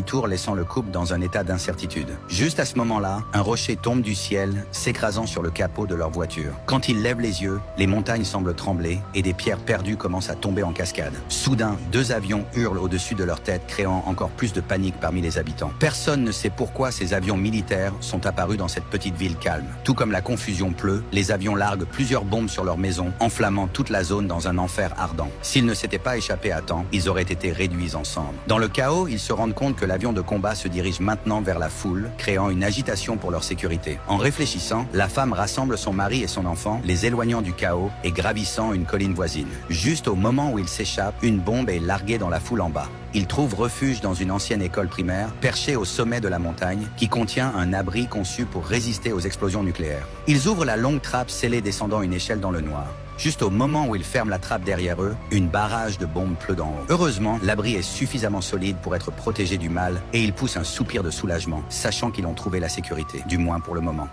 tour laissant le couple dans un état d'incertitude. Juste à ce moment-là, un rocher tombe du ciel, s'écrasant sur le capot de leur voiture. Quand ils lèvent les yeux, les montagnes semblent trembler et des pierres perdues commencent à tomber en cascade. Soudain, 2 avions hurlent au-dessus de leur tête, créant encore plus de panique parmi les habitants. Personne ne sait pourquoi ces avions militaires sont apparus dans cette petite ville calme. Tout comme la confusion pleut, les avions larguent plusieurs bombes sur leur maison, enflammant toute la zone dans un enfer ardent. S'ils ne s'étaient pas échappés à temps, ils auraient été réduits en cendres. Dans le chaos, ils se rendent compte que l'avion de combat se dirige maintenant vers la foule, créant une agitation pour leur sécurité. En réfléchissant, la femme rassemble son mari et son enfant, les éloignant du chaos et gravissant une colline voisine. Juste au moment où ils s'échappent, une bombe est larguée dans la foule en bas. Ils trouvent refuge dans une ancienne école primaire, perchée au sommet de la montagne, qui contient un abri conçu pour résister aux explosions nucléaires. Ils ouvrent la longue trappe scellée descendant une échelle dans le noir. Juste au moment où ils ferment la trappe derrière eux, une barrage de bombes pleut d'en haut. Heureusement, l'abri est suffisamment solide pour être protégé du mal et ils poussent un soupir de soulagement, sachant qu'ils ont trouvé la sécurité, du moins pour le moment.